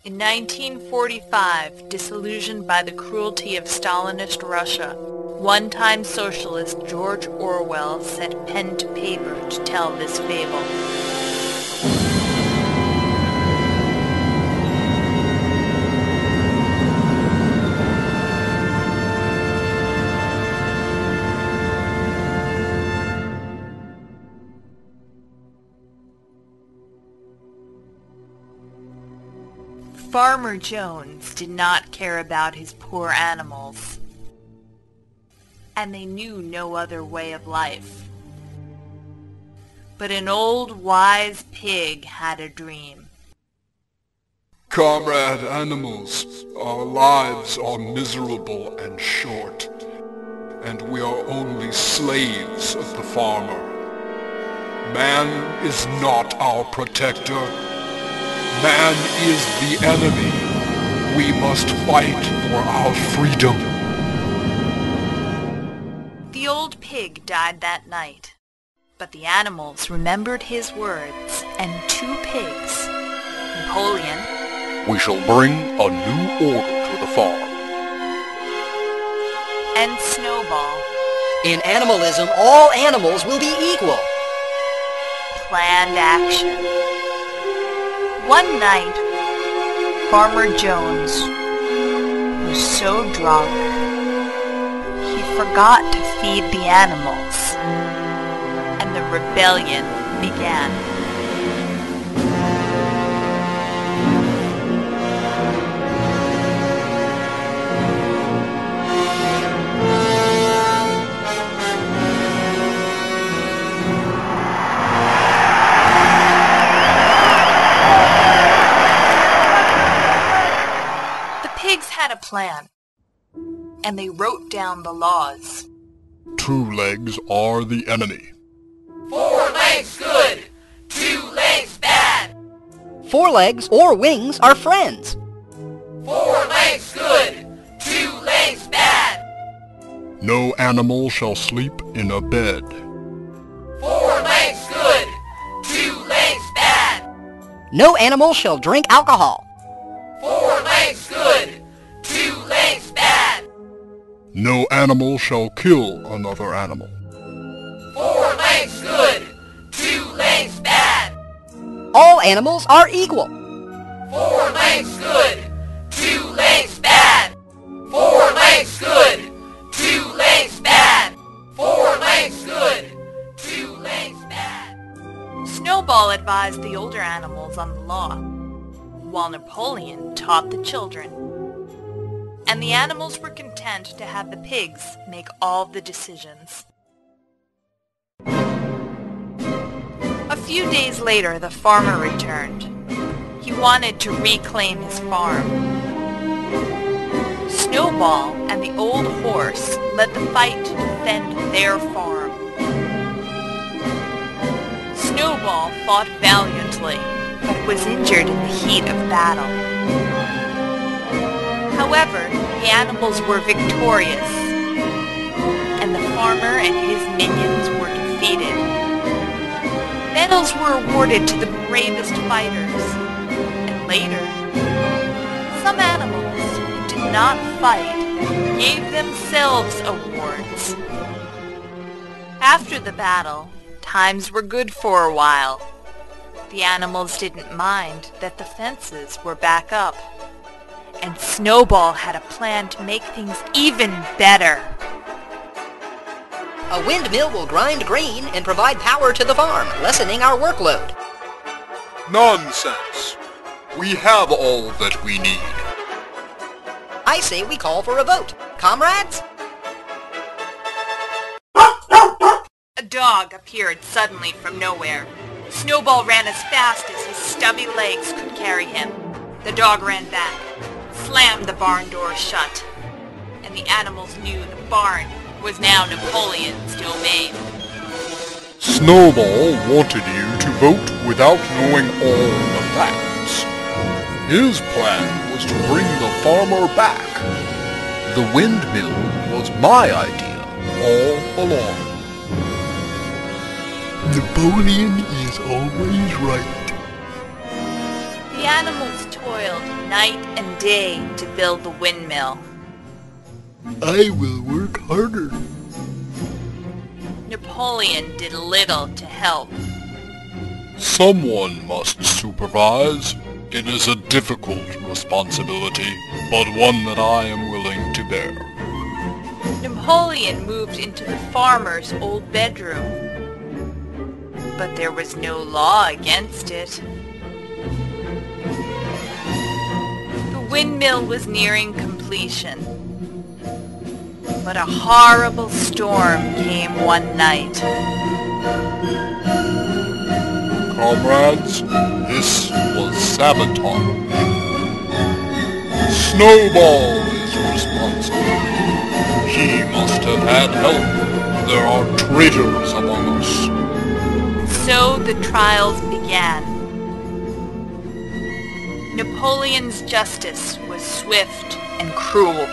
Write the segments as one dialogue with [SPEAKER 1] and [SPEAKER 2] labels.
[SPEAKER 1] In 1945, disillusioned by the cruelty of Stalinist Russia, one-time socialist George Orwell set pen to paper to tell this fable. Farmer Jones did not care about his poor animals, and they knew no other way of life. But an old wise pig had a dream.
[SPEAKER 2] Comrade animals, our lives are miserable and short, and we are only slaves of the farmer. Man is not our protector. Man is the enemy. We must fight for our freedom.
[SPEAKER 1] The old pig died that night, but the animals remembered his words, and two pigs, Napoleon,
[SPEAKER 2] We shall bring a new order to the farm.
[SPEAKER 1] and Snowball,
[SPEAKER 3] In animalism, all animals will be equal.
[SPEAKER 1] planned action. One night, Farmer Jones was so drunk he forgot to feed the animals, and the rebellion began. Pigs had a plan, and they wrote down the laws.
[SPEAKER 2] 2 legs are the enemy.
[SPEAKER 4] 4 legs good, 2 legs bad.
[SPEAKER 3] 4 legs or wings are friends.
[SPEAKER 4] 4 legs good, 2 legs bad.
[SPEAKER 2] No animal shall sleep in a bed.
[SPEAKER 4] 4 legs good, 2 legs bad.
[SPEAKER 3] No animal shall drink alcohol.
[SPEAKER 4] 4 legs good, 2 legs bad.
[SPEAKER 2] No animal shall kill another animal.
[SPEAKER 4] 4 legs good, 2 legs bad.
[SPEAKER 3] All animals are equal.
[SPEAKER 4] 4 legs good, 2 legs bad. 4 legs good, 2 legs bad. 4 legs good, 2 legs bad.
[SPEAKER 1] Snowball advised the older animals on the law, while Napoleon taught the children. And the animals were content to have the pigs make all the decisions. A few days later, the farmer returned. He wanted to reclaim his farm. Snowball and the old horse led the fight to defend their farm. Snowball fought valiantly, but was injured in the heat of battle. However, the animals were victorious, and the farmer and his minions were defeated. Medals were awarded to the bravest fighters, and later, some animals who did not fight gave themselves awards. After the battle, times were good for a while. The animals didn't mind that the fences were back up, and Snowball had a plan to make things even better.
[SPEAKER 3] A windmill will grind grain and provide power to the farm, lessening our workload.
[SPEAKER 2] Nonsense! We have all that we need.
[SPEAKER 3] I say we call for a vote. Comrades?
[SPEAKER 1] A dog appeared suddenly from nowhere. Snowball ran as fast as his stubby legs could carry him. The dog ran back, slammed the barn door shut, and the animals knew the barn was now Napoleon's domain.
[SPEAKER 2] Snowball wanted you to vote without knowing all the facts. His plan was to bring the farmer back. The windmill was my idea all along. Napoleon is always right.
[SPEAKER 1] The The animals toiled night and day to build the windmill.
[SPEAKER 2] I will work harder.
[SPEAKER 1] Napoleon did little to help.
[SPEAKER 2] Someone must supervise. It is a difficult responsibility, but one that I am willing to bear.
[SPEAKER 1] Napoleon moved into the farmer's old bedroom, but there was no law against it. The windmill was nearing completion, but a horrible storm came one night.
[SPEAKER 2] Comrades, this was sabotage. Snowball is responsible. He must have had help. There are traitors among us.
[SPEAKER 1] So the trials began. Napoleon's justice was swift and cruel.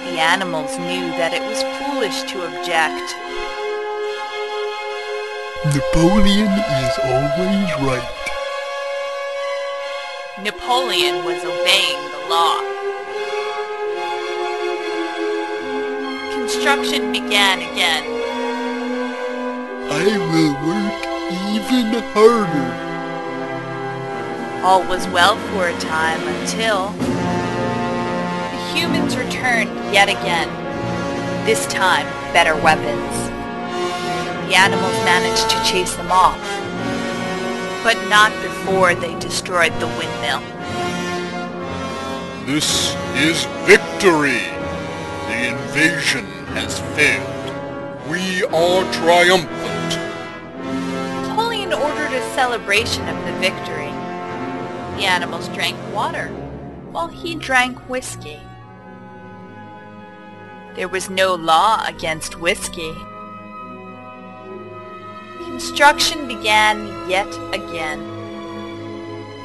[SPEAKER 1] The animals knew that it was foolish to object.
[SPEAKER 2] Napoleon is always right.
[SPEAKER 1] Napoleon was obeying the law. Construction began again.
[SPEAKER 2] I will work even harder.
[SPEAKER 1] All was well for a time until the humans returned yet again, this time better weapons. The animals managed to chase them off, but not before they destroyed the windmill.
[SPEAKER 2] This is victory. The invasion has failed. We are triumphant.
[SPEAKER 1] Napoleon ordered a celebration of the victory. The animals drank water, while he drank whiskey. There was no law against whiskey. Construction began yet again.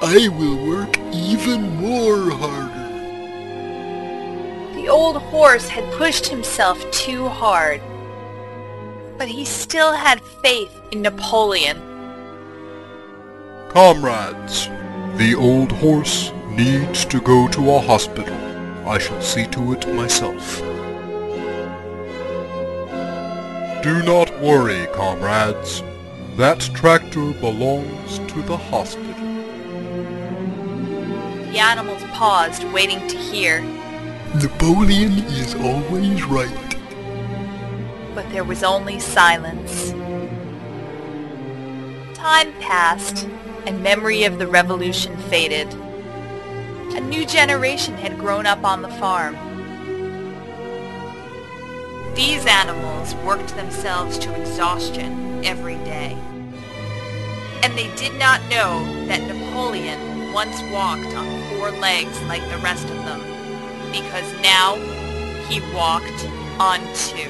[SPEAKER 2] I will work even more harder.
[SPEAKER 1] The old horse had pushed himself too hard, but he still had faith in Napoleon.
[SPEAKER 2] Comrades, the old horse needs to go to a hospital. I shall see to it myself. Do not worry, comrades. That tractor belongs to the hospital.
[SPEAKER 1] The animals paused, waiting to hear,
[SPEAKER 2] Napoleon is always right.
[SPEAKER 1] but there was only silence. Time passed, and memory of the revolution faded. A new generation had grown up on the farm. These animals worked themselves to exhaustion every day. And they did not know that Napoleon once walked on 4 legs like the rest of them, because now he walked on 2.